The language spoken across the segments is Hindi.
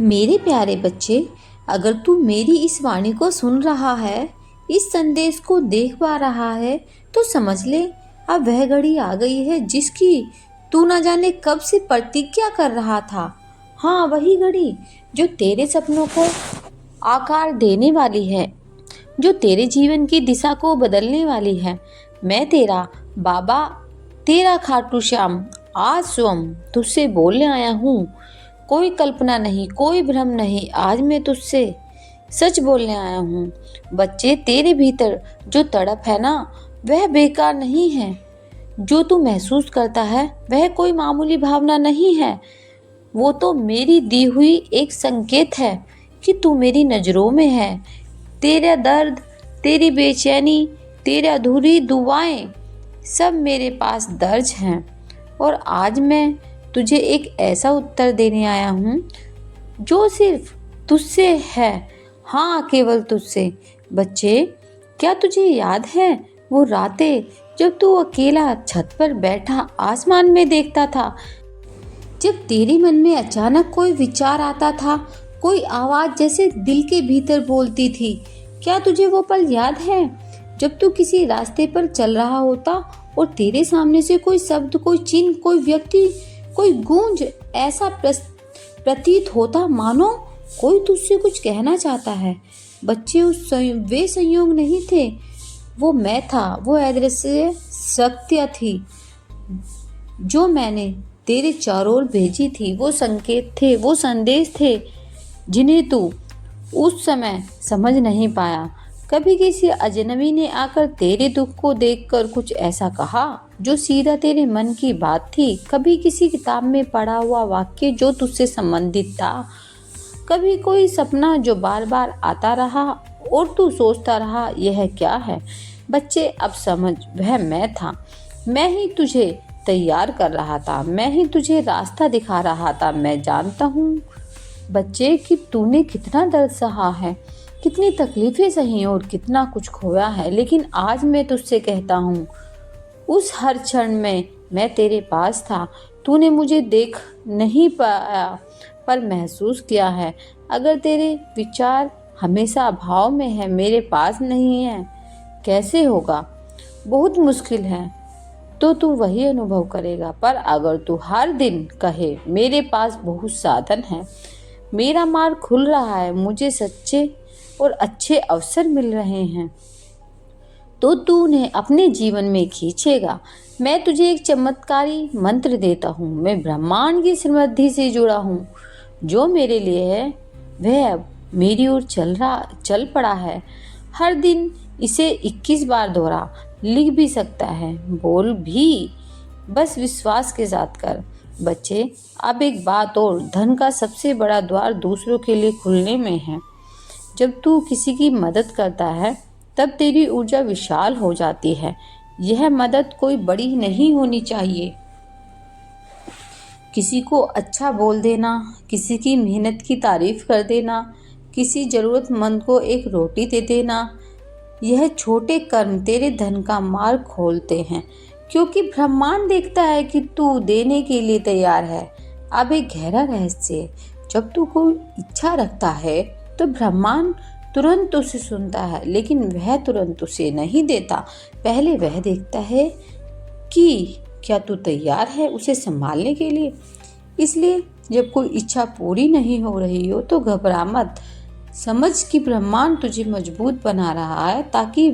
मेरे प्यारे बच्चे, अगर तू मेरी इस वाणी को सुन रहा है, इस संदेश को देख पा रहा है, तो समझ ले अब वह घड़ी आ गई है जिसकी तू ना जाने कब से प्रतीक्षा कर रहा था। हाँ, वही घड़ी जो तेरे सपनों को आकार देने वाली है, जो तेरे जीवन की दिशा को बदलने वाली है। मैं तेरा बाबा, तेरा खाटू श्याम, आज स्वयं तुझसे बोलने आया हूँ। कोई कल्पना नहीं, कोई भ्रम नहीं, आज मैं तुझसे सच बोलने आया हूँ। बच्चे, तेरे भीतर जो तड़प है ना, वह बेकार नहीं है। जो तू महसूस करता है वह कोई मामूली भावना नहीं है। वो तो मेरी दी हुई एक संकेत है कि तू मेरी नज़रों में है। तेरा दर्द, तेरी बेचैनी, तेरी अधूरी दुआएं सब मेरे पास दर्ज हैं। और आज मैं तुझे एक ऐसा उत्तर देने आया हूँ जो सिर्फ तुझसे है। हाँ, केवल तुझसे। बच्चे, क्या तुझे याद है वो रातें जब तू अकेला छत पर बैठा आसमान में देखता था, जब तेरे मन में अचानक कोई विचार आता था, कोई आवाज़ जैसे दिल के भीतर बोलती थी? क्या तुझे वो पल याद है जब तू किसी रास्ते पर चल रहा होता और तेरे सामने से कोई शब्द, कोई चिन्ह, कोई व्यक्ति, कोई गूंज ऐसा प्रतीत होता मानो कोई तुझसे कुछ कहना चाहता है? बच्चे, वे संयोग नहीं थे, वो मैं था, वो अदृश्य सत्य थी जो मैंने तेरे चारों ओर भेजी थी। वो संकेत थे, वो संदेश थे जिन्हें तू उस समय समझ नहीं पाया। कभी किसी अजनबी ने आकर तेरे दुख को देखकर कुछ ऐसा कहा जो सीधा तेरे मन की बात थी। कभी किसी किताब में पढ़ा हुआ वाक्य जो तुझसे संबंधित था। कभी कोई सपना जो बार बार आता रहा और तू सोचता रहा, यह क्या है? बच्चे, अब समझ, वह मैं था। मैं ही तुझे तैयार कर रहा था, मैं ही तुझे रास्ता दिखा रहा था। मैं जानता हूँ बच्चे कि तूने कितना दर्द सहा है, कितनी तकलीफें सही और कितना कुछ खोया है, लेकिन आज मैं तुझसे कहता हूँ, उस हर क्षण में मैं तेरे पास था। तूने मुझे देख नहीं पाया पर महसूस किया है। अगर तेरे विचार हमेशा अभाव में है, मेरे पास नहीं है, कैसे होगा? बहुत मुश्किल है, तो तू वही अनुभव करेगा। पर अगर तू हर दिन कहे, मेरे पास बहुत साधन है, मेरा मार्ग खुल रहा है, मुझे सच्चे और अच्छे अवसर मिल रहे हैं, तो तू उन्हें अपने जीवन में खींचेगा। मैं तुझे एक चमत्कारी मंत्र देता हूँ। मैं ब्रह्मांड की समृद्धि से जुड़ा हूँ। जो मेरे लिए है वह अब मेरी ओर चल पड़ा है। हर दिन इसे 21 बार दोहरा, लिख भी सकता है, बोल भी, बस विश्वास के साथ कर। बच्चे, अब एक बात और, धन का सबसे बड़ा द्वार दूसरों के लिए खुलने में है। जब तू किसी की मदद करता है तब तेरी ऊर्जा विशाल हो जाती है। यह मदद कोई बड़ी नहीं होनी चाहिए। किसी को अच्छा बोल देना, किसी की मेहनत की तारीफ कर देना, किसी जरूरतमंद को एक रोटी दे देना, यह छोटे कर्म तेरे धन का मार्ग खोलते हैं, क्योंकि ब्रह्मांड देखता है कि तू देने के लिए तैयार है। अब एक गहरा रहस्य, जब तू कोई इच्छा रखता है तो ब्रह्मांड तुरंत उसे सुनता है, लेकिन वह तुरंत उसे नहीं देता। पहले वह देखता है कि क्या तू तैयार है उसे संभालने के लिए। इसलिए जब कोई इच्छा पूरी नहीं हो रही हो तो घबरा मत। समझ कि ब्रह्मांड तुझे मजबूत बना रहा है, ताकि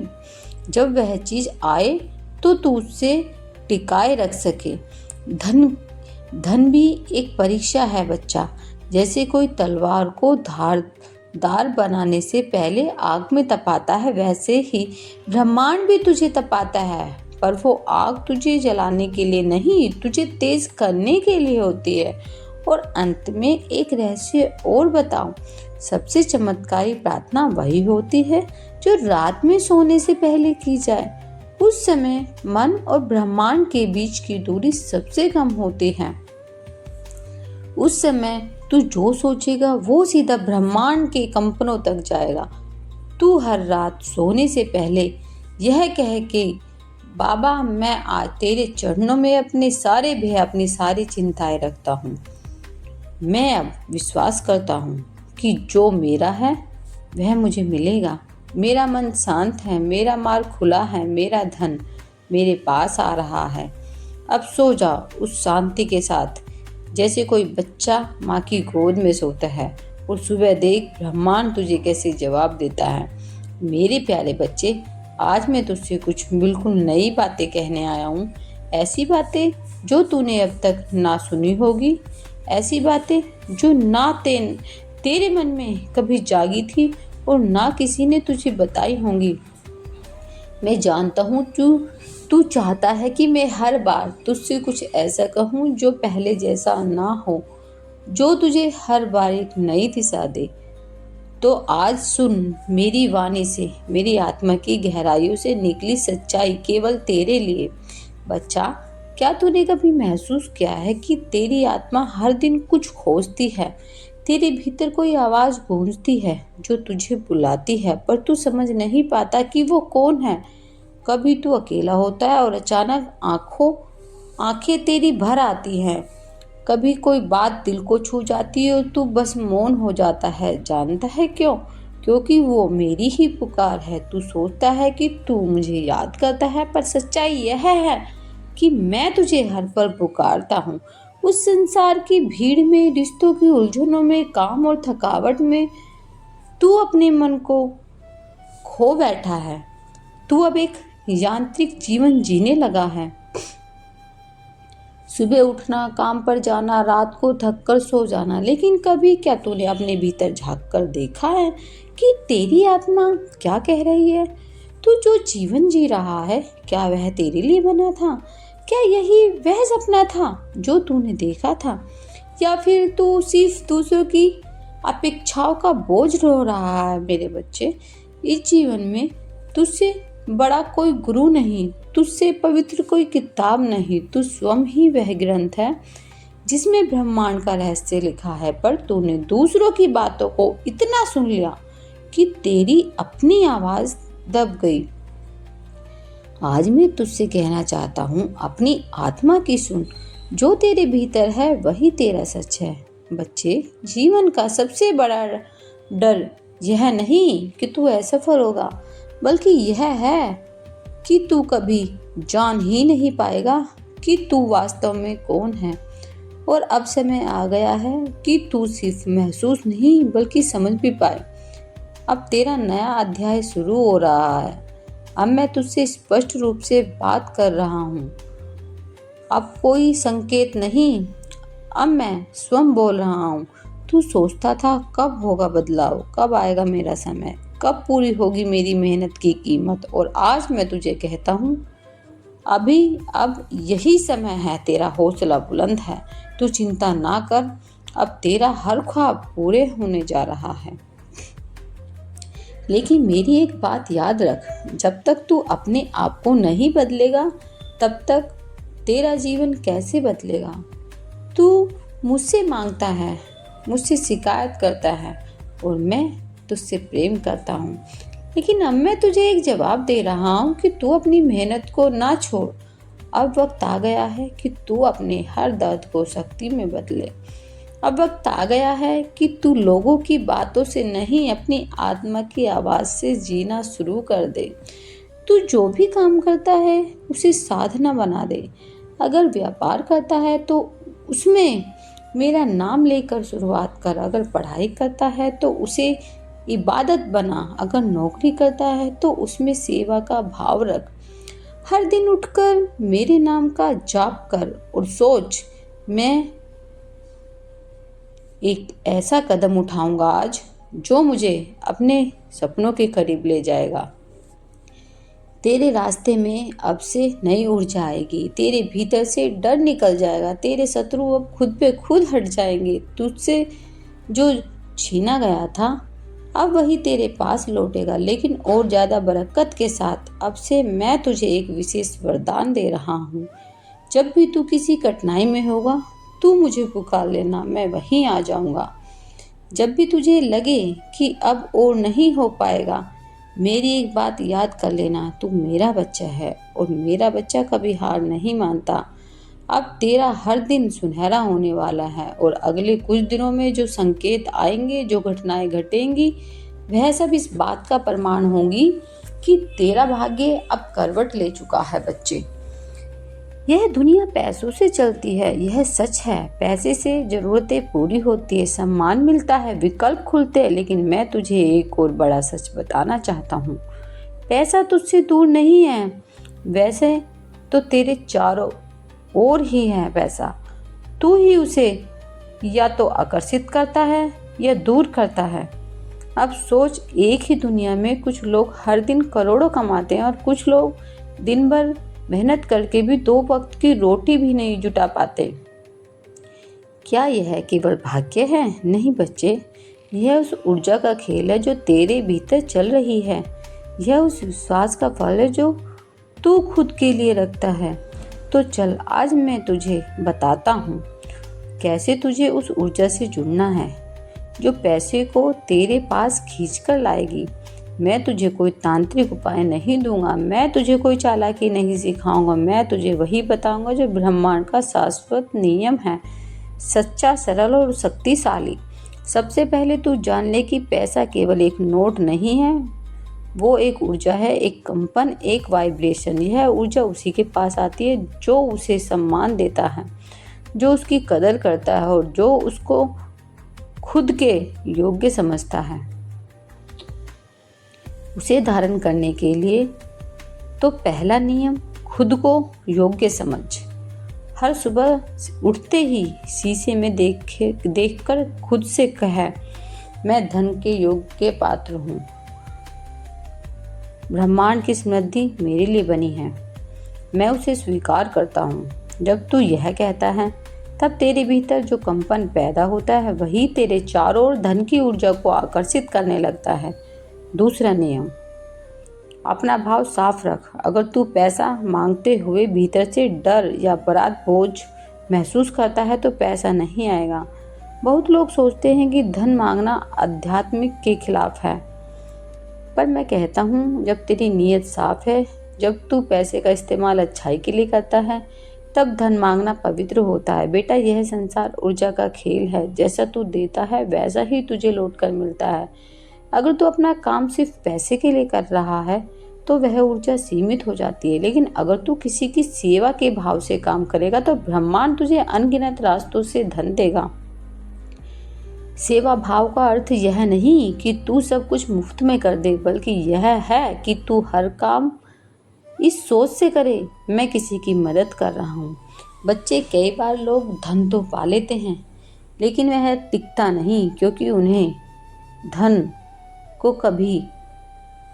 जब वह चीज आए तो तू उससे टिकाए रख सके। धन भी एक परीक्षा है बच्चा। जैसे कोई तलवार को धारदार बनाने से पहले आग में तपाता है, वैसे ही ब्रह्मांड भी तुझे तपाता है, पर वो आग तुझे जलाने के लिए नहीं, तुझे तेज करने के लिए होती है। और अंत में एक रहस्य और बताऊं, सबसे चमत्कारी प्रार्थना वही होती है जो रात में सोने से पहले की जाए। उस समय मन और ब्रह्मांड के बीच की दूरी सबसे कम होती है। उस समय तू जो सोचेगा वो सीधा ब्रह्मांड के कंपनों तक जाएगा। तू हर रात सोने से पहले यह कह के, बाबा, मैं आज तेरे चरणों में अपने सारे भय, अपनी सारी चिंताएं रखता हूँ। मैं अब विश्वास करता हूँ कि जो मेरा है वह मुझे मिलेगा। मेरा मन शांत है, मेरा मार्ग खुला है, मेरा धन मेरे पास आ रहा है। अब सो जाओ उस शांति के साथ, जैसे कोई बच्चा माँ की गोद में सोता है और सुबह देख ब्रह्मांड तुझे कैसे जवाब देता है। मेरे प्यारे बच्चे, आज मैं तुझसे कुछ बिल्कुल नई बातें कहने आया हूँ। ऐसी बातें जो तूने अब तक ना सुनी होगी, ऐसी बातें जो ना तेरे मन में कभी जागी थी और ना किसी ने तुझे बताई होंगी। मैं जानता हूँ तू चाहता है कि मैं हर बार तुझसे कुछ ऐसा कहूँ जो पहले जैसा ना हो, जो तुझे हर बार एक नई दिशा दे। तो आज सुन मेरी वाणी से, मेरी आत्मा की गहराइयों से निकली सच्चाई केवल तेरे लिए। बच्चा, क्या तूने कभी महसूस किया है कि तेरी आत्मा हर दिन कुछ खोजती है? तेरे भीतर कोई आवाज गूंजती है जो तुझे बुलाती है, पर तू समझ नहीं पाता कि वो कौन है। कभी तू अकेला होता है और अचानक आंखें तेरी भर आती हैं। कभी कोई बात दिल को छू जाती है और तू बस मौन हो जाता है। जानता है क्यों? क्योंकि वो मेरी ही पुकार है। तू सोचता है कि तू मुझे याद करता है, पर सच्चाई यह है कि मैं तुझे हर पल पुकारता हूँ। उस संसार की भीड़ में, रिश्तों की उलझनों में, काम और थकावट में तू अपने मन को खो बैठा है। तू अब एक यांत्रिक जीवन जीने लगा है। सुबह उठना, काम पर जाना, रात को थक कर सो जाना। लेकिन कभी क्या तूने अपने भीतर झांक कर देखा है कि तेरी आत्मा क्या कह रही है? तू जो जीवन जी रहा है, क्या वह तेरे लिए बना था? क्या यही वह सपना था जो तूने देखा था, या फिर तू सिर्फ दूसरों की अपेक्षाओं का बोझ ढो रहा है? मेरे बच्चे, इस जीवन में तुझसे बड़ा कोई गुरु नहीं, तुझसे पवित्र कोई किताब नहीं। तू स्वयं ही वह ग्रंथ है जिसमें ब्रह्मांड का रहस्य लिखा है, पर तूने दूसरों की बातों को इतना सुन लिया कि तेरी अपनी आवाज दब गई। आज मैं तुझसे कहना चाहता हूँ, अपनी आत्मा की सुन। जो तेरे भीतर है वही तेरा सच है। बच्चे, जीवन का सबसे बड़ा डर यह नहीं कि तू असफल होगा, बल्कि यह है कि तू कभी जान ही नहीं पाएगा कि तू वास्तव में कौन है। और अब समय आ गया है कि तू सिर्फ महसूस नहीं बल्कि समझ भी पाए। अब तेरा नया अध्याय शुरू हो रहा है। अब मैं तुझसे स्पष्ट रूप से बात कर रहा हूँ। अब कोई संकेत नहीं, अब मैं स्वयं बोल रहा हूँ। तू सोचता था कब होगा बदलाव, कब आएगा मेरा समय, कब पूरी होगी मेरी मेहनत की कीमत। और आज मैं तुझे कहता हूँ, अब यही समय है। तेरा हौसला बुलंद है। तू चिंता ना कर, अब तेरा हर ख्वाब पूरे होने जा रहा है। लेकिन मेरी एक बात याद रख, जब तक तू अपने आप को नहीं बदलेगा, तब तक तेरा जीवन कैसे बदलेगा? तू मुझसे मांगता है, मुझसे शिकायत करता है, और मैं तुझसे प्रेम करता हूँ। लेकिन अब मैं तुझे एक जवाब दे रहा हूँ कि तू अपनी मेहनत को ना छोड़। अब वक्त आ गया है कि तू अपने हर दर्द को शक्ति में बदले। अब वक्त आ गया है कि तू लोगों की बातों से नहीं, अपनी आत्मा की आवाज़ से जीना शुरू कर दे। तू जो भी काम करता है उसे साधना बना दे। अगर व्यापार करता है तो उसमें मेरा नाम लेकर शुरुआत कर। अगर पढ़ाई करता है तो उसे इबादत बना। अगर नौकरी करता है तो उसमें सेवा का भाव रख। हर दिन उठकर मेरे नाम का जाप कर और सोच, मैं एक ऐसा कदम उठाऊंगा आज जो मुझे अपने सपनों के करीब ले जाएगा। तेरे रास्ते में अब से नई ऊर्जा आएगी। तेरे भीतर से डर निकल जाएगा। तेरे शत्रु अब खुद पे खुद हट जाएंगे। तुझसे जो छीना गया था अब वही तेरे पास लौटेगा, लेकिन और ज़्यादा बरकत के साथ। अब से मैं तुझे एक विशेष वरदान दे रहा हूँ। जब भी तू किसी कठिनाई में होगा, तू मुझे पुकार लेना, मैं वहीं आ जाऊँगा। जब भी तुझे लगे कि अब और नहीं हो पाएगा, मेरी एक बात याद कर लेना, तू मेरा बच्चा है और मेरा बच्चा कभी हार नहीं मानता। अब तेरा हर दिन सुनहरा होने वाला है और अगले कुछ दिनों में जो संकेत आएंगे, जो घटनाएं घटेंगी, वह सब इस बात का प्रमाण होंगी कि तेरा भाग्य अब करवट ले चुका है बच्चे। यह दुनिया पैसों से चलती है, यह सच है। पैसे से जरूरतें पूरी होती है, सम्मान मिलता है, विकल्प खुलते हैं। लेकिन मैं तुझे एक और बड़ा सच बताना चाहता हूँ। पैसा तुझसे दूर नहीं है, वैसे तो तेरे चारों ओर ही है पैसा। तू ही उसे या तो आकर्षित करता है या दूर करता है। अब सोच, एक ही दुनिया में कुछ लोग हर दिन करोड़ों कमाते हैं और कुछ लोग दिन भर मेहनत करके भी 2 वक्त की रोटी भी नहीं जुटा पाते। क्या यह केवल भाग्य है? नहीं बच्चे, यह उस ऊर्जा का खेल है जो तेरे भीतर चल रही है। यह उस विश्वास का फल है जो तू खुद के लिए रखता है। तो चल, आज मैं तुझे बताता हूँ कैसे तुझे उस ऊर्जा से जुड़ना है जो पैसे को तेरे पास खींच कर लाएगी। मैं तुझे कोई तांत्रिक उपाय नहीं दूंगा, मैं तुझे कोई चालाकी नहीं सिखाऊंगा। मैं तुझे वही बताऊंगा जो ब्रह्मांड का शाश्वत नियम है, सच्चा, सरल और शक्तिशाली। सबसे पहले तू जान ले कि पैसा केवल एक नोट नहीं है, वो एक ऊर्जा है, एक कंपन, एक वाइब्रेशन। यह ऊर्जा उसी के पास आती है जो उसे सम्मान देता है, जो उसकी कदर करता है और जो उसको खुद के योग्य समझता है। उसे धारण करने के लिए तो पहला नियम, खुद को योग्य समझ। हर सुबह उठते ही शीशे में देखकर खुद से कह, मैं धन के योग्य पात्र हूँ। ब्रह्मांड की समृद्धि मेरे लिए बनी है, मैं उसे स्वीकार करता हूँ। जब तू यह कहता है तब तेरे भीतर जो कंपन पैदा होता है वही तेरे चारों ओर धन की ऊर्जा को आकर्षित करने लगता है। दूसरा नियम, अपना भाव साफ रख। अगर तू पैसा मांगते हुए भीतर से डर या अपराध बोझ महसूस करता है तो पैसा नहीं आएगा। बहुत लोग सोचते हैं कि धन मांगना आध्यात्मिक के खिलाफ है, पर मैं कहता हूँ जब तेरी नीयत साफ है, जब तू पैसे का इस्तेमाल अच्छाई के लिए करता है, तब धन मांगना पवित्र होता है। बेटा, यह संसार ऊर्जा का खेल है, जैसा तू देता है वैसा ही तुझे लौट कर मिलता है। अगर तू अपना काम सिर्फ पैसे के लिए कर रहा है तो वह ऊर्जा सीमित हो जाती है, लेकिन अगर तू किसी की सेवा के भाव से काम करेगा तो ब्रह्मांड तुझे अनगिनत रास्तों से धन देगा। सेवा भाव का अर्थ यह नहीं कि तू सब कुछ मुफ्त में कर दे, बल्कि यह है कि तू हर काम इस सोच से करे, मैं किसी की मदद कर रहा हूँ। बच्चे, कई बार लोग धन तो पा लेते हैं लेकिन वह टिकता नहीं, क्योंकि उन्हें धन को कभी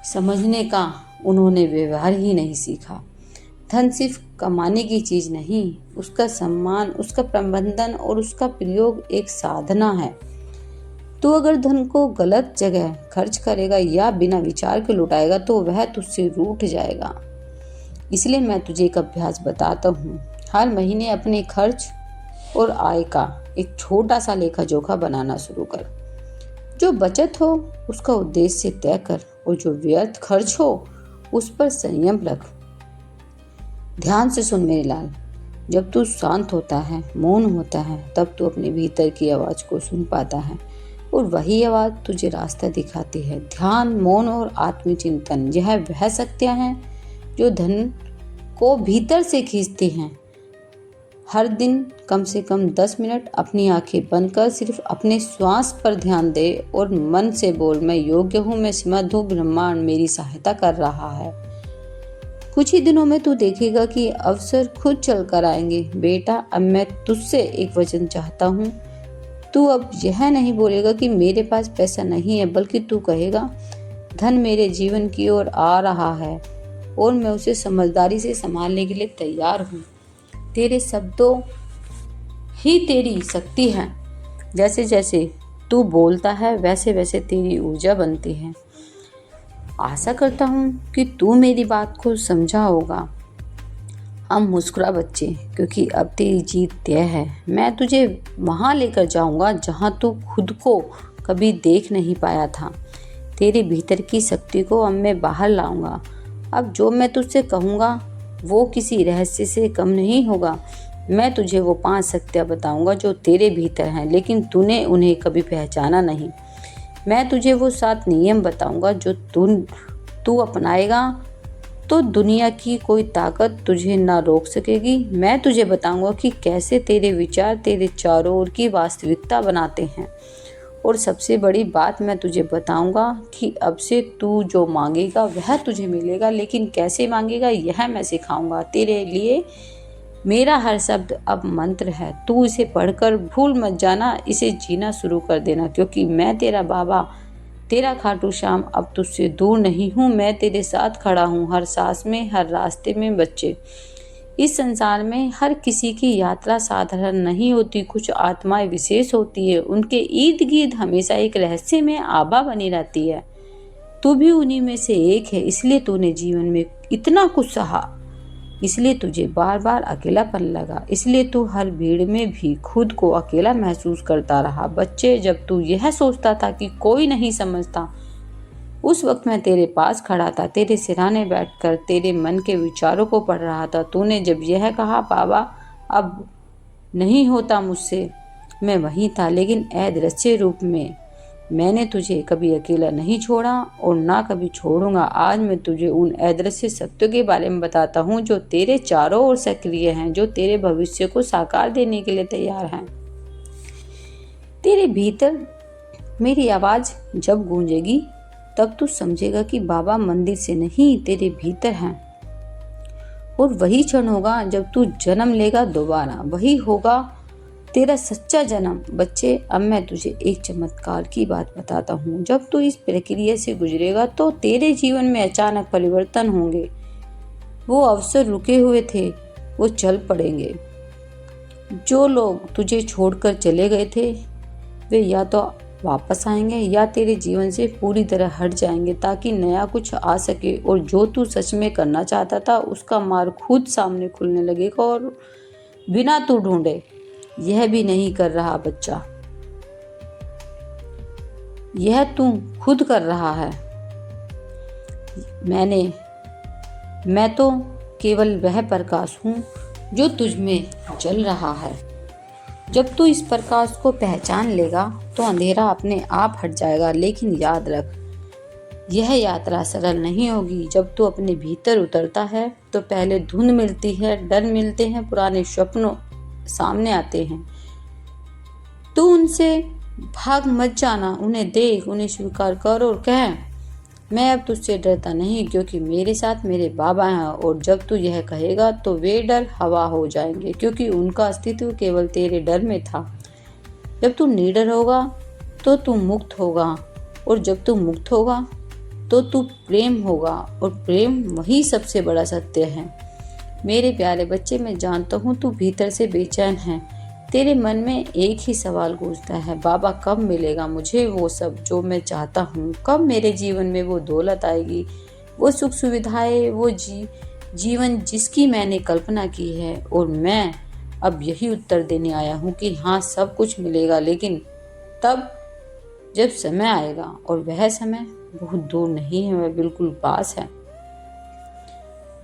समझने का उन्होंने व्यवहार ही नहीं सीखा। धन सिर्फ कमाने की चीज़ नहीं, उसका सम्मान, उसका प्रबंधन और उसका प्रयोग एक साधना है। तू अगर धन को गलत जगह खर्च करेगा या बिना विचार के लुटाएगा तो वह तुझसे रूठ जाएगा। इसलिए मैं तुझे एक अभ्यास बताता हूँ। हर महीने अपने खर्च और आय का एक छोटा सा लेखा जोखा बनाना शुरू कर। जो बचत हो उसका उद्देश्य तय कर और जो व्यर्थ खर्च हो उस पर संयम रख। ध्यान से सुन मेरे लाल, जब तू शांत होता है, मौन होता है, तब तू अपने भीतर की आवाज़ को सुन पाता है और वही आवाज़ तुझे रास्ता दिखाती है। ध्यान, मौन और आत्मचिंतन, यह वह शक्तियाँ हैं जो धन को भीतर से खींचती हैं। हर दिन कम से कम 10 मिनट अपनी आंखें बंद कर सिर्फ अपने श्वास पर ध्यान दे और मन से बोल, मैं योग्य हूँ, मैं समर्थ हूँ, ब्रह्मांड मेरी सहायता कर रहा है। कुछ ही दिनों में तू देखेगा कि अवसर खुद चल कर आएंगे। बेटा, अब मैं तुझसे एक वचन चाहता हूँ। तू अब यह नहीं बोलेगा कि मेरे पास पैसा नहीं है, बल्कि तू कहेगा, धन मेरे जीवन की ओर आ रहा है और मैं उसे समझदारी से संभालने के लिए तैयार हूँ। तेरे शब्दों ही तेरी शक्ति है। जैसे जैसे तू बोलता है वैसे वैसे तेरी ऊर्जा बनती है। आशा करता हूँ कि तू मेरी बात को समझा होगा। अब मुस्कुरा बच्चे, क्योंकि अब तेरी जीत तय है। मैं तुझे वहाँ लेकर जाऊँगा जहाँ तू खुद को कभी देख नहीं पाया था। तेरे भीतर की शक्ति को अब मैं बाहर लाऊंगा। अब जो मैं तुझसे कहूँगा वो किसी रहस्य से कम नहीं होगा। मैं तुझे वो 5 सत्य बताऊंगा जो तेरे भीतर हैं, लेकिन तूने उन्हें कभी पहचाना नहीं। मैं तुझे वो 7 नियम बताऊंगा जो तू अपनाएगा तो दुनिया की कोई ताकत तुझे ना रोक सकेगी। मैं तुझे बताऊंगा कि कैसे तेरे विचार तेरे चारों ओर की वास्तविकता बनाते हैं। और सबसे बड़ी बात मैं तुझे बताऊंगा कि अब से तू जो मांगेगा वह तुझे मिलेगा, लेकिन कैसे मांगेगा यह मैं सिखाऊंगा। तेरे लिए मेरा हर शब्द अब मंत्र है। तू इसे पढ़कर भूल मत जाना, इसे जीना शुरू कर देना, क्योंकि मैं तेरा बाबा, तेरा खाटू श्याम अब तुझसे दूर नहीं हूँ। मैं तेरे साथ खड़ा हूँ, हर सांस में, हर रास्ते में। बच्चे, इस संसार में हर किसी की यात्रा साधारण नहीं होती। कुछ आत्माएं विशेष होती है, उनके इर्द गिर्द हमेशा एक रहस्य में आभा बनी रहती है। तू भी उन्हीं में से एक है, इसलिए तूने जीवन में इतना कुछ सहा, इसलिए तुझे बार बार अकेलापन लगा, इसलिए तू हर भीड़ में भी खुद को अकेला महसूस करता रहा। बच्चे, जब तू यह सोचता था कि कोई नहीं समझता, उस वक्त मैं तेरे पास खड़ा था, तेरे सिरहाने बैठकर तेरे मन के विचारों को पढ़ रहा था। तूने जब यह कहा, बाबा अब नहीं होता मुझसे, मैं वहीं था, लेकिन अदृश्य रूप में। मैंने तुझे कभी अकेला नहीं छोड़ा और ना कभी छोड़ूंगा। आज मैं तुझे उन अदृश्य सत्यों के बारे में बताता हूँ जो तेरे चारों ओर सक्रिय हैं, जो तेरे भविष्य को साकार देने के लिए तैयार हैं। तेरे भीतर मेरी आवाज जब गूंजेगी तब तू समझेगा कि बाबा मंदिर से नहीं, तेरे भीतर हैं। और वही क्षण होगा जब तू जन्म लेगा दोबारा, वही होगा तेरा सच्चा जन्म। बच्चे, अब मैं तुझे एक चमत्कार की बात बताता हूँ। जब तू इस प्रक्रिया से गुजरेगा तो तेरे जीवन में अचानक परिवर्तन होंगे। वो अवसर रुके हुए थे, वो चल पड़ेंगे। जो लोग तुझे छोड़कर चले गए थे वे या तो वापस आएंगे या तेरे जीवन से पूरी तरह हट जाएंगे, ताकि नया कुछ आ सके। और जो तू सच में करना चाहता था उसका मार्ग खुद सामने खुलने लगेगा, और बिना तू ढूंढे। यह भी नहीं कर रहा बच्चा, यह तू खुद कर रहा है। मैं तो केवल वह प्रकाश हूँ जो तुझ में जल रहा है। जब तू इस प्रकाश को पहचान लेगा तो अंधेरा अपने आप हट जाएगा। लेकिन याद रख, यह यात्रा सरल नहीं होगी। जब तू अपने भीतर उतरता है तो पहले धुंध मिलती है, डर मिलते हैं, पुराने स्वप्नों सामने आते हैं। तू उनसे भाग मत जाना, उन्हें देख, उन्हें स्वीकार कर और कह, मैं अब तुझसे डरता नहीं, क्योंकि मेरे साथ मेरे बाबा हैं। और जब तू यह कहेगा तो वे डर हवा हो जाएंगे, क्योंकि उनका अस्तित्व केवल तेरे डर में था। जब तू निडर होगा तो तू मुक्त होगा, और जब तू मुक्त होगा तो तू प्रेम होगा, और प्रेम वही सबसे बड़ा सत्य है। मेरे प्यारे बच्चे, मैं जानता हूँ तू भीतर से बेचैन है। तेरे मन में एक ही सवाल गूंजता है, बाबा कब मिलेगा मुझे वो सब जो मैं चाहता हूँ? कब मेरे जीवन में वो दौलत आएगी, वो सुख सुविधाएं, वो जीवन जिसकी मैंने कल्पना की है? और मैं अब यही उत्तर देने आया हूँ कि हाँ, सब कुछ मिलेगा, लेकिन तब जब समय आएगा। और वह समय बहुत दूर नहीं है, वह बिल्कुल पास है।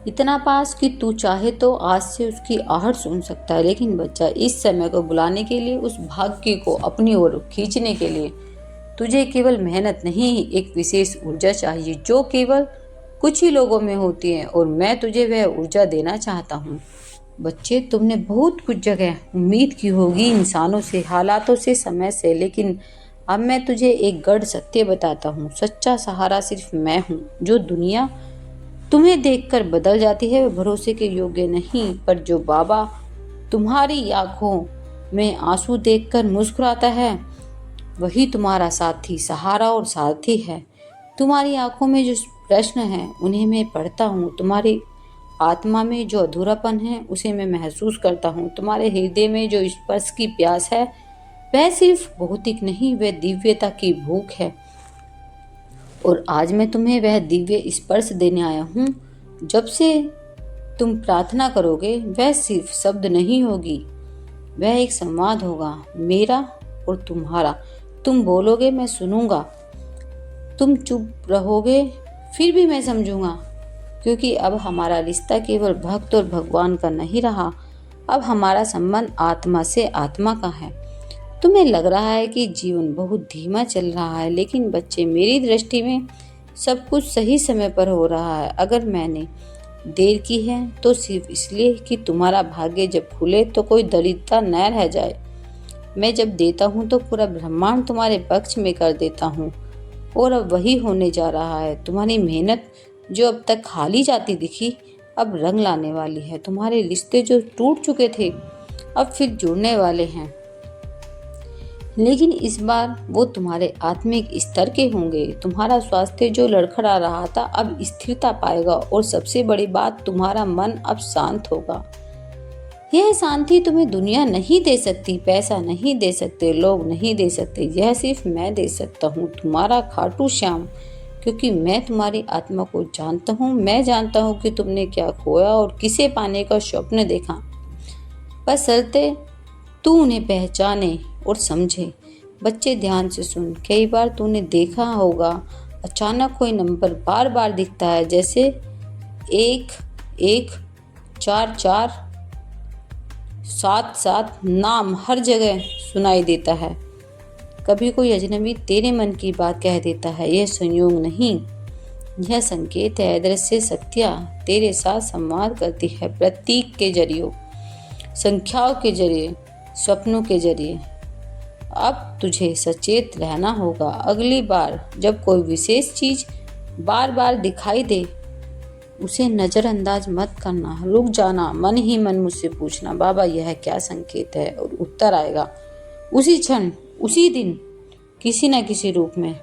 इतना पास कि तू चाहे तो आज से उसकी आहट सुन सकता है। लेकिन बच्चा, इस समय को बुलाने के लिए, उस भाग्य को अपनी ओर खींचने के लिए तुझे केवल मेहनत नहीं, एक विशेष ऊर्जा चाहिए जो केवल कुछ ही लोगों में होती है, और मैं तुझे वह ऊर्जा देना चाहता हूँ। बच्चे, तुमने बहुत कुछ जगह उम्मीद की होगी, इंसानों से, हालातों से, समय से, लेकिन अब मैं तुझे एक गढ़ सत्य बताता हूँ। सच्चा सहारा सिर्फ मैं हूँ। जो दुनिया तुम्हें देखकर बदल जाती है वह भरोसे के योग्य नहीं, पर जो बाबा तुम्हारी आंखों में आंसू देखकर मुस्कुराता है वही तुम्हारा साथी, सहारा और सारथी है। तुम्हारी आंखों में जो प्रश्न है उन्हें मैं पढ़ता हूँ, तुम्हारी आत्मा में जो अधूरापन है उसे मैं महसूस करता हूँ, तुम्हारे हृदय में जो स्पर्श की प्यास है वह सिर्फ भौतिक नहीं, वह दिव्यता की भूख है। और आज मैं तुम्हें वह दिव्य स्पर्श देने आया हूँ। जब से तुम प्रार्थना करोगे वह सिर्फ शब्द नहीं होगी, वह एक संवाद होगा, मेरा और तुम्हारा। तुम बोलोगे मैं सुनूंगा, तुम चुप रहोगे फिर भी मैं समझूंगा, क्योंकि अब हमारा रिश्ता केवल भक्त और भगवान का नहीं रहा, अब हमारा संबंध आत्मा से आत्मा का है। तुम्हें लग रहा है कि जीवन बहुत धीमा चल रहा है, लेकिन बच्चे, मेरी दृष्टि में सब कुछ सही समय पर हो रहा है। अगर मैंने देर की है तो सिर्फ इसलिए कि तुम्हारा भाग्य जब खुले तो कोई दरिद्रता न रह जाए। मैं जब देता हूँ तो पूरा ब्रह्मांड तुम्हारे पक्ष में कर देता हूँ, और अब वही होने जा रहा है। तुम्हारी मेहनत जो अब तक खाली जाती दिखी, अब रंग लाने वाली है। तुम्हारे रिश्ते जो टूट चुके थे, अब फिर जुड़ने वाले हैं, लेकिन इस बार वो तुम्हारे आत्मिक स्तर के होंगे। तुम्हारा स्वास्थ्य जो लड़खड़ा रहा था, अब स्थिरता पाएगा, और सबसे बड़ी बात, तुम्हारा मन अब शांत होगा। यह शांति तुम्हें दुनिया नहीं दे सकती, पैसा नहीं दे सकते, लोग नहीं दे सकते, यह सिर्फ मैं दे सकता हूँ, तुम्हारा खाटू श्याम। क्योंकि मैं तुम्हारी आत्मा को जानता हूँ। मैं जानता हूँ कि तुमने क्या खोया और किसे पाने का स्वप्न देखा, बशर्ते तू उन्हें पहचाने और समझे। बच्चे, ध्यान से सुन। कई बार तूने देखा होगा, अचानक कोई नंबर बार बार दिखता है, जैसे 1144 77 नाम हर जगह सुनाई देता है। कभी कोई अजनबी तेरे मन की बात कह देता है। यह संयोग नहीं, यह संकेत है। दृश्य शक्तियाँ तेरे साथ संवाद करती है, प्रतीक के जरिए, संख्याओं के जरिए, स्वप्नों के जरिए। अब तुझे सचेत रहना होगा। अगली बार जब कोई विशेष चीज बार बार दिखाई दे, उसे नजरअंदाज मत करना, रुक जाना, मन ही मन मुझसे पूछना, बाबा यह क्या संकेत है, और उत्तर आएगा उसी क्षण, उसी दिन, किसी न किसी रूप में।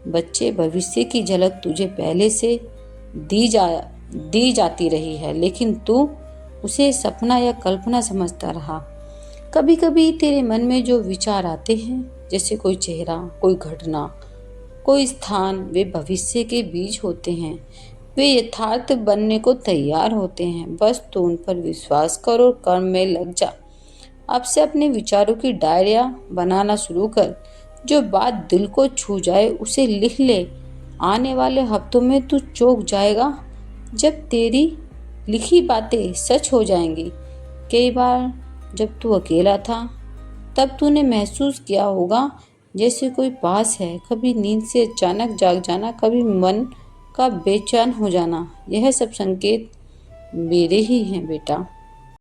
बच्चे, भविष्य की झलक तुझे पहले से दी जाती रही है, लेकिन तू उसे सपना या कल्पना समझता रहा। कभी कभी तेरे मन में जो विचार आते हैं, जैसे कोई चेहरा, कोई घटना, कोई स्थान, वे भविष्य के बीज होते हैं। वे यथार्थ बनने को तैयार होते हैं। बस तू उन पर विश्वास कर और कर्म में लग जा। अब से अपने विचारों की डायरिया बनाना शुरू कर। जो बात दिल को छू जाए उसे लिख ले। आने वाले हफ्तों में तू चौंक जाएगा जब तेरी लिखी बातें सच हो जाएंगी। कई बार जब तू अकेला था, तब तूने महसूस किया होगा जैसे कोई पास है। कभी नींद से अचानक जाग जाना, कभी मन का बेचैन हो जाना। यह सब संकेत मेरे ही हैं बेटा।